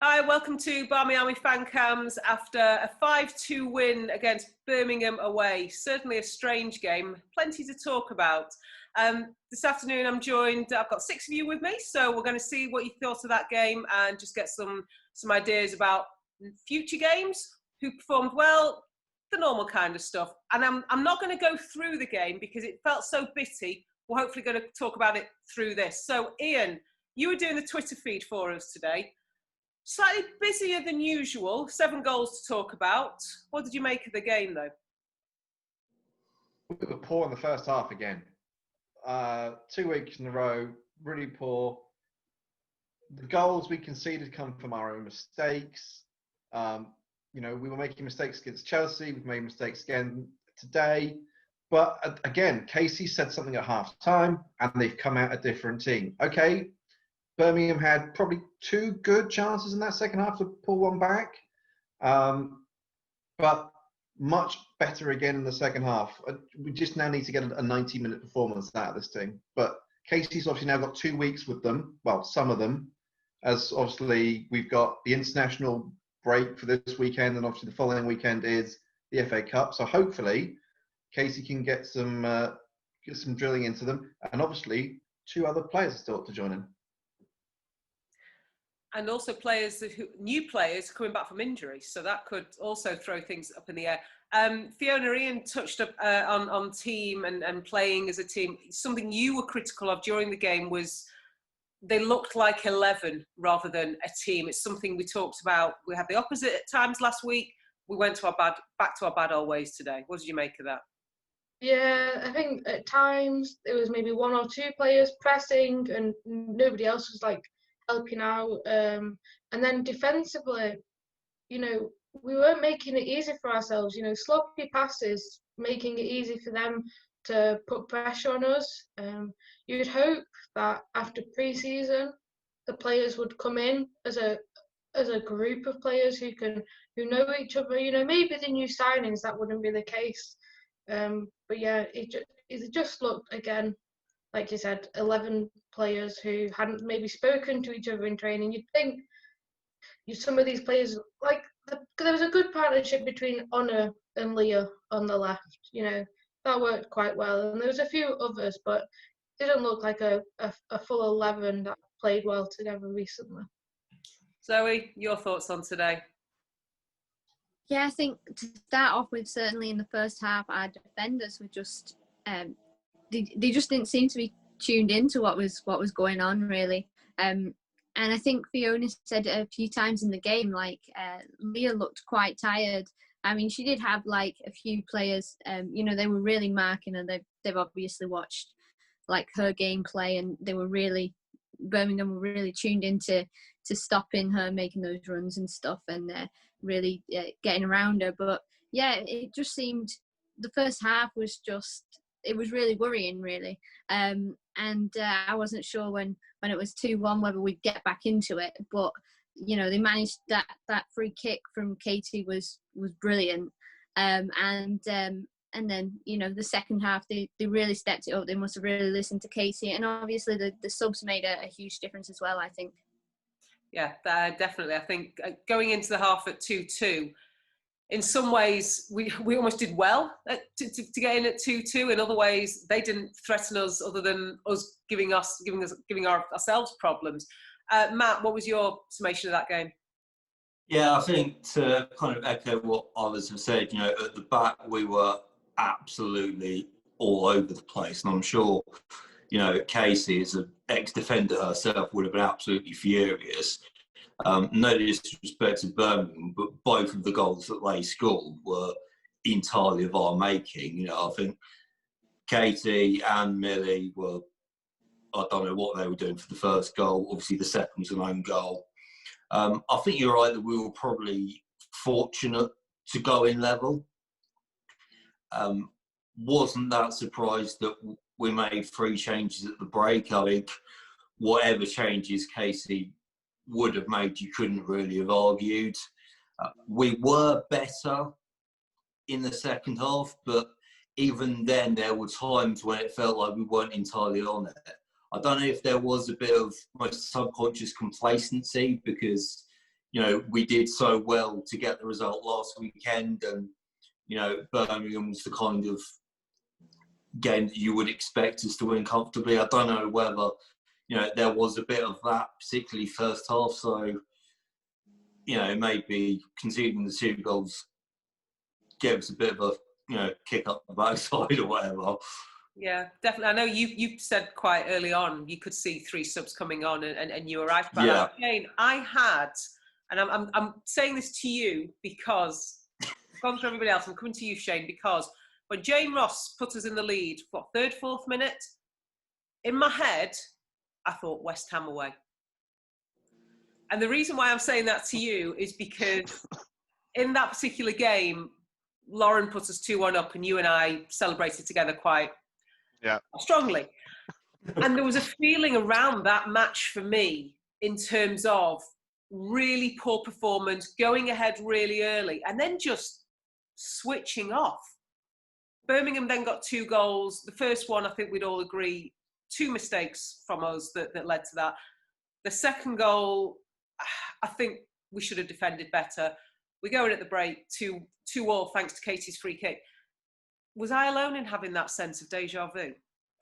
Hi, welcome to Barmy Army fan cams after a 5-2 win against Birmingham away. Certainly a strange game, plenty to talk about. This afternoon I've got 6 of you with me, so we're going to see what you thought of that game and just get some ideas about future games, who performed well, the normal kind of stuff. And I'm not going to go through the game because it felt so bitty. We're hopefully going to talk about it through this. So Ian, you were doing the Twitter feed for us today. Slightly busier than usual, 7 goals to talk about. What did you make of the game, though? We were poor in the first half again. 2 weeks in a row, really poor. The goals we conceded come from our own mistakes. We were making mistakes against Chelsea. We've made mistakes again today. But again, Casey said something at half-time, and they've come out a different team. Okay, Birmingham had probably 2 good chances in that second half to pull one back, but much better again in the second half. We just now need to get a 90-minute performance out of this team. But Casey's obviously now got 2 weeks with them, well, some of them, as obviously we've got the international break for this weekend, and obviously the following weekend is the FA Cup. So hopefully Casey can get some drilling into them, and obviously 2 other players are still to join in. And also new players coming back from injury, so that could also throw things up in the air. Fiona, Ian touched up on team and playing as a team. Something you were critical of during the game was they looked like 11 rather than a team. It's something we talked about. We had the opposite at times last week. We went back to our bad old ways today. What did you make of that? Yeah, I think at times there was maybe 1 or 2 players pressing and nobody else was helping out. And then defensively, we weren't making it easy for ourselves. Sloppy passes, making it easy for them to put pressure on us. You would hope that after pre-season, the players would come in as a group of players who know each other. Maybe the new signings that wouldn't be the case. But yeah, it just looked, again, like you said, 11 players who hadn't maybe spoken to each other in training. You'd think some of these players, there was a good partnership between Honor and Leah on the left. That worked quite well. And there was a few others, but it didn't look like a full 11 that played well together recently. Zoe, your thoughts on today? Yeah, I think to start off with, certainly in the first half, our defenders were just they just didn't seem to be tuned into what was going on, really. And I think Fiona said a few times in the game, Leah looked quite tired. I mean, she did have a few players, they were really marking her. They've obviously watched her gameplay, and Birmingham were really tuned into stopping her making those runs and stuff, and really getting around her. But yeah, it just seemed the first half was it was really worrying, really. And I wasn't sure when it was 2-1 whether we'd get back into it. But they managed that free kick from Katie was brilliant. And then the second half they really stepped it up. They must have really listened to Katie, and obviously the subs made a huge difference as well, I think. Yeah, definitely. I think going into the half at 2-2, in some ways we almost did well to get in at 2-2. In other ways, they didn't threaten us, other than us giving ourselves problems. Matt, what was your summation of that game? Yeah, I think to kind of echo what others have said, at the back we were absolutely all over the place, and I'm sure Casey, as an ex-defender herself, would have been absolutely furious. No disrespect to Birmingham, but both of the goals that they scored were entirely of our making. I think Katie and Millie were, I don't know what they were doing for the first goal. Obviously, the second was an own goal. I think you're right that we were probably fortunate to go in level. Wasn't that surprised that we made 3 changes at the break. I think whatever changes Casey would have made, you couldn't really have argued. We were better in the second half, but even then there were times when it felt like we weren't entirely on it. I don't know if there was a bit of subconscious complacency because, you know, we did so well to get the result last weekend, and, you know, Birmingham's the kind of game that you would expect us to win comfortably. I don't know whether, you know, there was a bit of that, particularly first half, so, you know, maybe conceding the 2 goals gave us a bit of a, you know, kick up the backside or whatever. Yeah, definitely. I know you said quite early on you could see 3 subs coming on, and you were right about that. Shane, I had, and I'm saying this to you because I've gone through everybody else. I'm coming to you, Shane, because when Jane Ross put us in the lead, what, 3rd, 4th minute, in my head, I thought West Ham away. And the reason why I'm saying that to you is because in that particular game, Lauren put us 2-1 up, and you and I celebrated together quite strongly. And there was a feeling around that match for me in terms of really poor performance, going ahead really early, and then just switching off. Birmingham then got 2 goals. The first one, I think we'd all agree, 2 mistakes from us that led to that. The second goal, I think we should have defended better. We go in at the break, 2-2 thanks to Katie's free kick. Was I alone in having that sense of deja vu?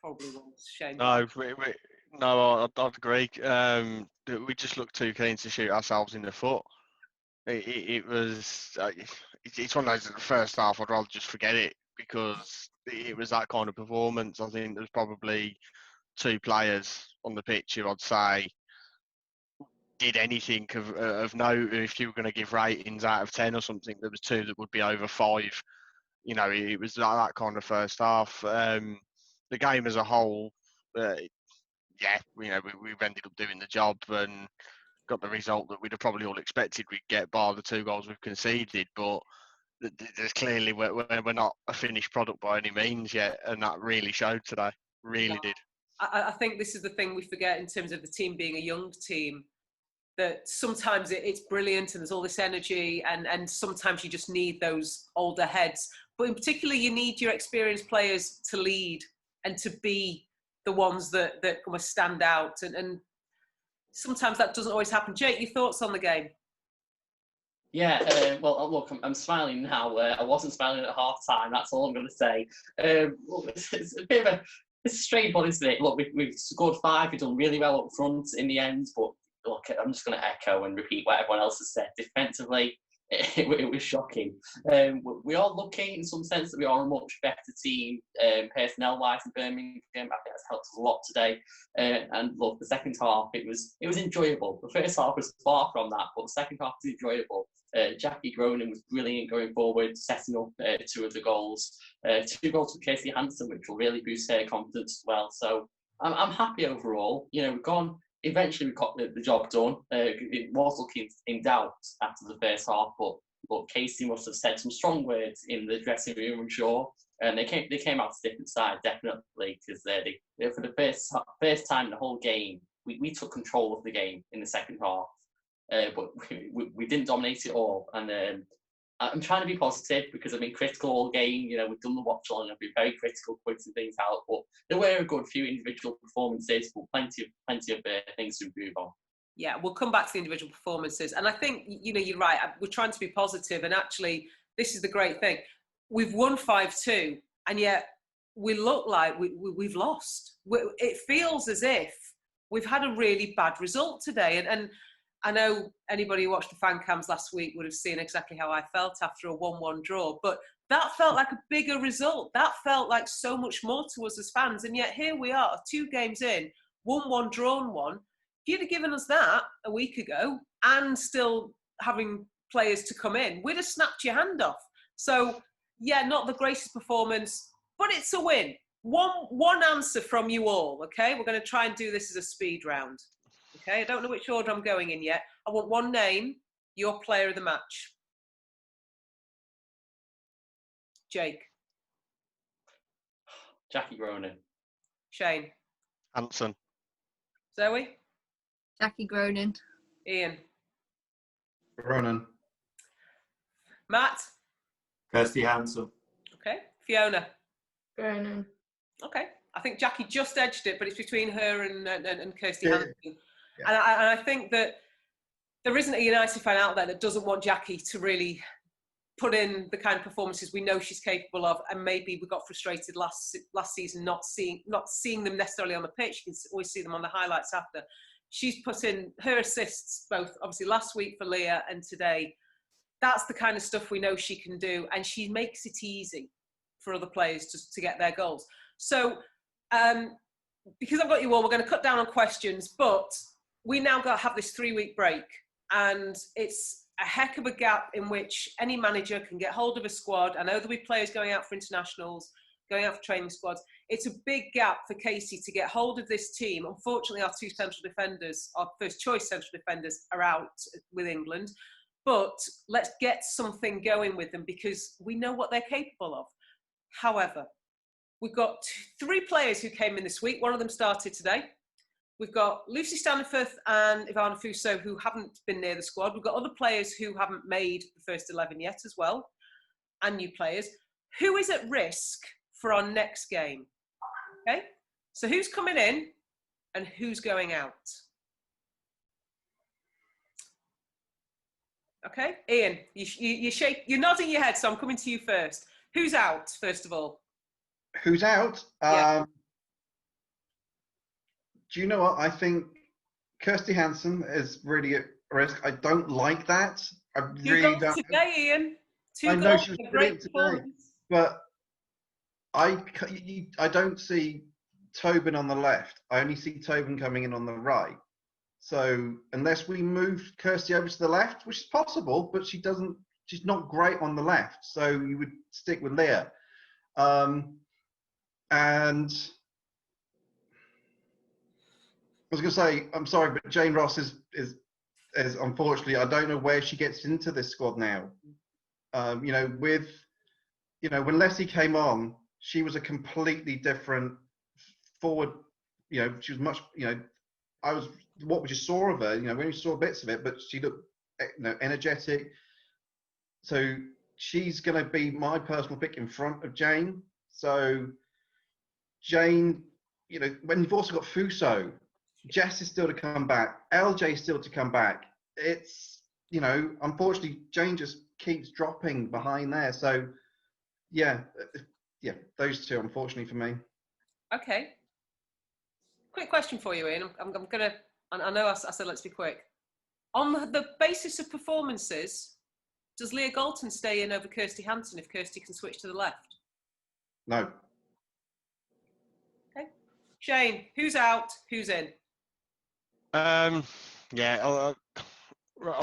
Probably was, Shane. No, I'd agree. We just looked too keen to shoot ourselves in the foot. It was. It's one of those. In the first half, I'd rather just forget it because it was that kind of performance. I think there's probably 2 players on the pitch who I'd say did anything of note. If you were going to give ratings out of 10 or something, there was 2 that would be over 5. You know, it was that kind of first half. The game as a whole, you know, we've ended up doing the job and got the result that we'd have probably all expected we'd get, bar the 2 goals we've conceded. But there's clearly we're not a finished product by any means yet, and that really showed today. Really did. I think this is the thing we forget in terms of the team being a young team, that sometimes it's brilliant and there's all this energy, and sometimes you just need those older heads. But in particular, you need your experienced players to lead and to be the ones that kind of stand out. And sometimes that doesn't always happen. Jake, your thoughts on the game? Yeah, well, look, I'm smiling now. I wasn't smiling at half time. That's all I'm going to say. Look, it's a bit of it's a strange one, isn't it? Look, we've scored 5. We've done really well up front in the end. But look, I'm just going to echo and repeat what everyone else has said. Defensively, it was shocking. We are lucky in some sense that we are a much better team personnel-wise in Birmingham. I think that's helped us a lot today. And look, the second half, it was enjoyable. The first half was far from that, but the second half was enjoyable. Jackie Gronin was brilliant going forward, setting up 2 of the goals. 2 goals from Casey Hansen, which will really boost her confidence as well. So I'm happy overall. You know, we've gone. Eventually, we got the job done. It was looking in doubt after the first half, but Casey must have said some strong words in the dressing room, I'm sure. And they came out to different side, definitely, because they for the first time in the whole game, we took control of the game in the second half. But we didn't dominate it all. And I'm trying to be positive because I've been critical all game. You know, we've done the watch on and I've been very critical, pointing things out. But there were a good few individual performances, but plenty of things to improve on. Yeah, we'll come back to the individual performances. And I think, you know, you're right. We're trying to be positive. And actually, this is the great thing. We've won 5-2, and yet we look like we've lost. It feels as if we've had a really bad result today. And I know anybody who watched the fan cams last week would have seen exactly how I felt after a 1-1 draw. But that felt like a bigger result. That felt like so much more to us as fans. And yet here we are, 2 games in, 1-1, drawn 1. If you'd have given us that a week ago and still having players to come in, we'd have snapped your hand off. So, yeah, not the greatest performance, but it's a win. One answer from you all, okay? We're going to try and do this as a speed round. Okay, I don't know which order I'm going in yet. I want one name, your player of the match. Jake. Jackie Gronin. Shane. Hansen. Zoe. Jackie Gronin. Ian. Ronan. Matt. Kirsty Hansen. Okay. Fiona. Gronin. Okay. I think Jackie just edged it, but it's between her and Kirsty Hansen. Yeah. And I think that there isn't a United fan out there that doesn't want Jackie to really put in the kind of performances we know she's capable of, and maybe we got frustrated last season not seeing them necessarily on the pitch. You can always see them on the highlights after. She's put in her assists both obviously last week for Leah and today. That's the kind of stuff we know she can do, and she makes it easy for other players to get their goals. So because I've got you all, we're going to cut down on questions, but we now got to have this 3-week break, and it's a heck of a gap in which any manager can get hold of a squad. I know there'll be players going out for internationals, going out for training squads. It's a big gap for Casey to get hold of this team. Unfortunately, our 2 central defenders, our first choice central defenders, are out with England. But let's get something going with them because we know what they're capable of. However, we've got 3 players who came in this week. One of them started today. We've got Lucy Staniforth and Ivana Fuso who haven't been near the squad. We've got other players who haven't made the first 11 yet as well, and new players. Who is at risk for our next game? Okay, so who's coming in and who's going out? Okay, Ian, you're nodding your head, so I'm coming to you first. Who's out, first of all? Who's out? Yeah. Do you know what? I think Kirsty Hansen is really at risk. I don't like that. I really don't. Today, Ian. I know she was brilliant today, but I don't see Tobin on the left. I only see Tobin coming in on the right. So unless we move Kirsty over to the left, which is possible, but she's not great on the left. So you would stick with Leah. And I was going to say, I'm sorry, but Jane Ross is unfortunately, I don't know where she gets into this squad now. When Leslie came on, she was a completely different forward. She was much. What we just saw of her. We only saw bits of it, but she looked, energetic. So she's going to be my personal pick in front of Jane. So Jane, when you've also got Fuso. Jess is still to come back. LJ is still to come back. It's, unfortunately, Jane just keeps dropping behind there. So, yeah, those 2, unfortunately, for me. Okay. Quick question for you, Ian. I'm going to, I know I said let's be quick. On the basis of performances, does Leah Galton stay in over Kirsty Hansen if Kirsty can switch to the left? No. Okay. Shane, who's out? Who's in? I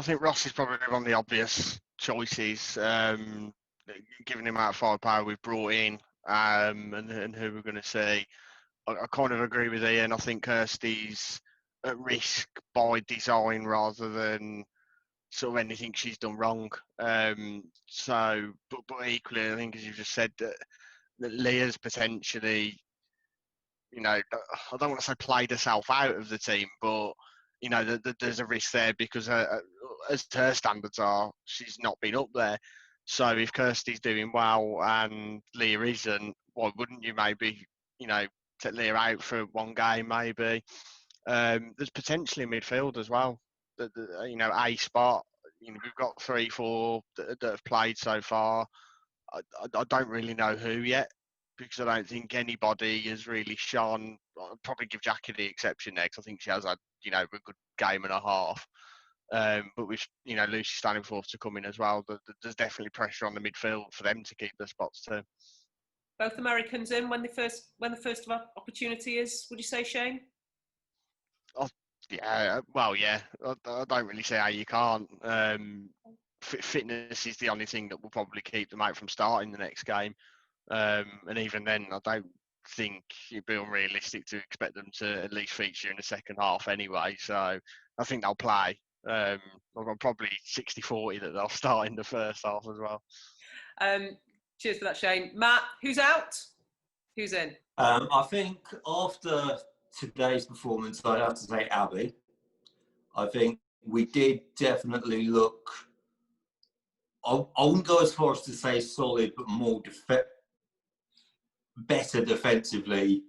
think Ross is probably one of the obvious choices, given the amount of firepower we've brought in, and who we're going to see. I kind of agree with Ian. I think Kirsty's at risk by design rather than sort of anything she's done wrong. But equally, I think, as you just said, that Leah's potentially, I don't want to say played herself out of the team, but there's a risk there because as her standards are, she's not been up there. So if Kirsty's doing well and Leah isn't, why wouldn't you maybe, take Leah out for one game maybe? There's potentially midfield as well. A spot. We've got 3, 4 that have played so far. I don't really know who yet, because I don't think anybody has really shone. I'll probably give Jackie the exception there, because I think she has had, a good game and a half. But with, Lucy Staniforth to come in as well, there's definitely pressure on the midfield for them to keep their spots too. Both Americans in when the first opportunity is, would you say, Shane? Yeah. I don't really see how you can't. Fitness is the only thing that will probably keep them out from starting the next game. And even then, I don't think it'd be unrealistic to expect them to at least feature in the second half anyway. So I think they'll play. I'm probably 60-40 that they'll start in the first half as well. Cheers for that, Shane. Matt, who's out? Who's in? I think after today's performance, I'd have to say Abby. I think we did definitely look, I wouldn't go as far as to say solid, but more better defensively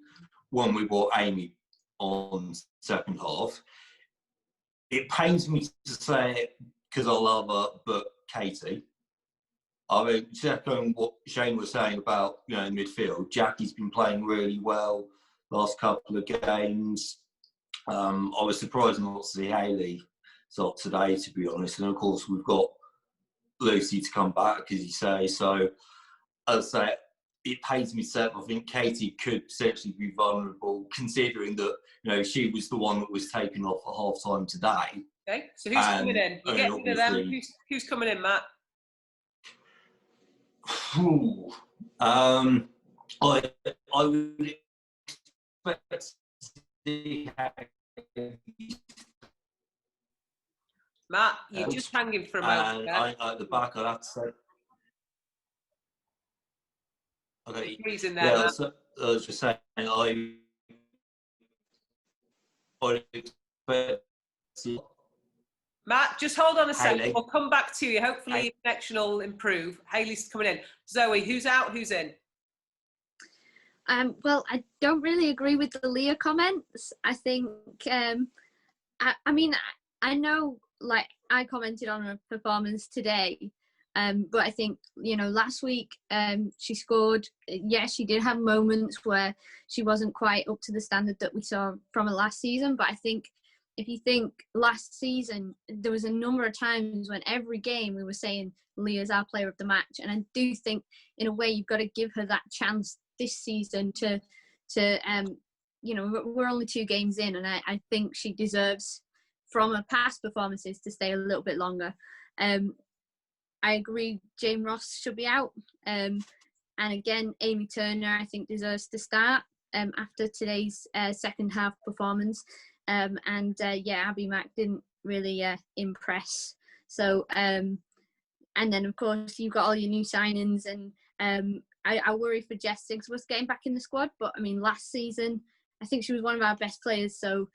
when we brought Amy on second half. it pains me to say it because I love her, but Katie. I mean, second what Shane was saying about, you know, midfield, Jackie's been playing really well last couple of games. I was surprised not to see Hayley start today, to be honest. And of course, we've got Lucy to come back, as you say. So, as I say, it pains me to say I think Katie could potentially be vulnerable, considering that, you know, she was the one that was taken off at half time today. Okay, so who's coming in? We'll get rid of them. Who's coming in, Matt? I would expect to see Matt, you're just hanging for a moment. At the back, I'd have to say. Okay. He's in there. Yeah, I was just saying, I would expect to. Matt, just hold on a second. Hayley. We'll come back to you. Hopefully, your connection will improve. Hayley's coming in. Zoe, who's out? Who's in? Well, I don't really agree with the Leah comments. I think, I mean, I know, like, I commented on her performance today, but I think, you know, last week she scored. Yes, she did have moments where she wasn't quite up to the standard that we saw from her last season, but I think if you think last season, there was a number of times when every game we were saying Leah's our player of the match. And I do think, in a way, you've got to give her that chance this season to you know, we're only 2 games in, and I think she deserves, from her past performances, to stay a little bit longer. I agree Jane Ross should be out. And again, Amy Turner, I think, deserves to start after today's second half performance. Yeah, Abby Mack didn't really impress. So, and then of course you've got all your new signings, and I worry for Jess Sigsworth getting back in the squad. But I mean, last season I think she was one of our best players. So,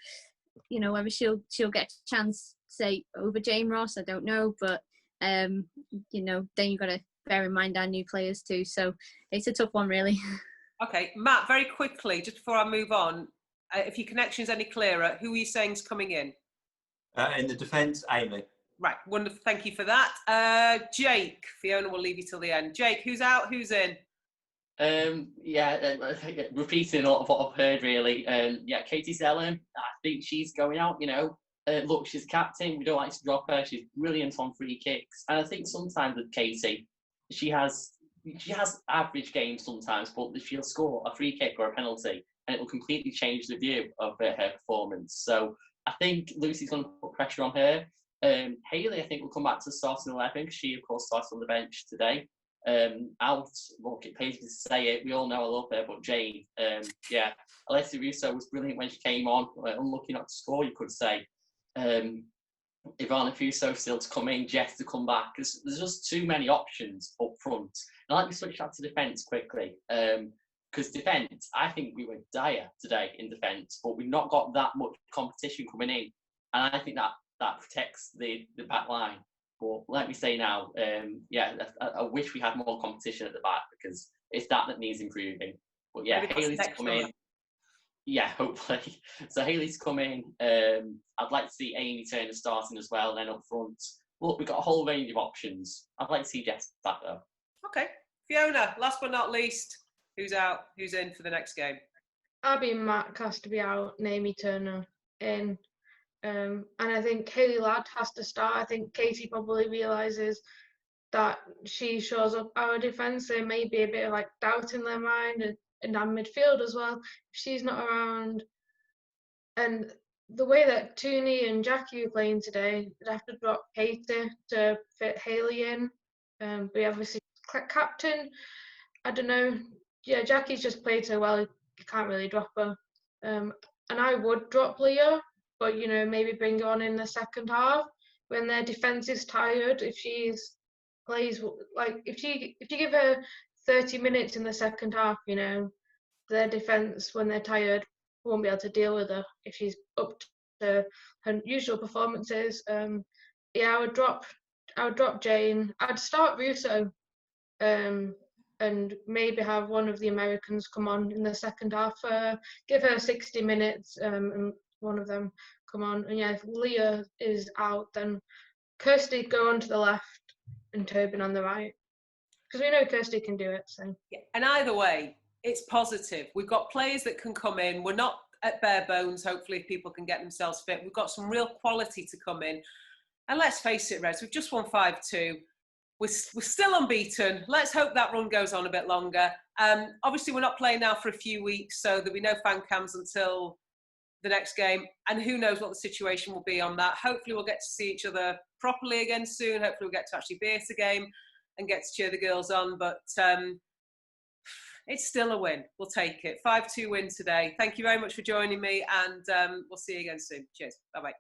you know, whether she'll get a chance, say, over Jane Ross, I don't know. But you know, then you've got to bear in mind our new players too. So it's a tough one, really. Okay, Matt, very quickly, just before I move on. If your connection's any clearer, who are you saying is coming in? In the defence, Amy. Right, wonderful. Thank you for that. Jake, Fiona will leave you till the end. Jake, who's out? Who's in? Repeating a lot of what I've heard, really. Yeah, Katie Zellum, I think she's going out, you know. Look, she's captain. We don't like to drop her. She's brilliant on free kicks. And I think sometimes with Katie, she has average games sometimes, but she'll score a free kick or a penalty, and it will completely change the view of her performance. So I think Lucy's going to put pressure on her. Hayley, I think, will come back to the starting 11 because she, of course, started on the bench today. Look, it pays me to say it. We all know I love her, but Jane, yeah, Alessia Russo was brilliant when she came on. Unlucky not to score, you could say. Ivana Fuso still to come in, Jess to come back. There's just too many options up front. And I'd like to switch out to defence quickly. Because defence, I think we were dire today in defence, but we've not got that much competition coming in. And I think that protects the back line. But let me say now, yeah, I wish we had more competition at the back, because it's that needs improving. But yeah, Hayley's to come in. Yeah, hopefully. So Hayley's come in. I'd like to see Amy Turner starting as well, and then up front. Look, we've got a whole range of options. I'd like to see Jess back though. Okay. Fiona, last but not least, who's out? Who's in for the next game? Abby Mack has to be out, and Amy Turner in. And I think Hayley Ladd has to start. I think Katie probably realises that she shows up our defence. There may be a bit of like doubt in their mind, and our midfield as well. If she's not around, and the way that Tooney and Jackie are playing today, they'd have to drop Katie to fit Hayley in. But obviously, captain, I don't know. Yeah, Jackie's just played so well, you can't really drop her. And I would drop Leah, but you know, maybe bring her on in the second half when their defence is tired. If she's plays like if you give her 30 minutes in the second half, you know, their defence when they're tired won't be able to deal with her if she's up to her usual performances. Yeah, I would drop Jane. I'd start Russo, and maybe have one of the Americans come on in the second half. Give her 60 minutes, and one of them come on. And yeah, if Leah is out, then Kirsty go on to the left and Tobin on the right. Because we know Kirsty can do it. So. Yeah. And either way, it's positive. We've got players that can come in. We're not at bare bones, hopefully, if people can get themselves fit. We've got some real quality to come in. And let's face it, Reds, we've just won 5-2. We're still unbeaten. Let's hope that run goes on a bit longer. Obviously, we're not playing now for a few weeks, so there'll be no fan cams until the next game. And who knows what the situation will be on that. Hopefully, we'll get to see each other properly again soon. Hopefully, we'll get to actually be at a game and get to cheer the girls on. But it's still a win. We'll take it. 5-2 win today. Thank you very much for joining me, and we'll see you again soon. Cheers. Bye-bye.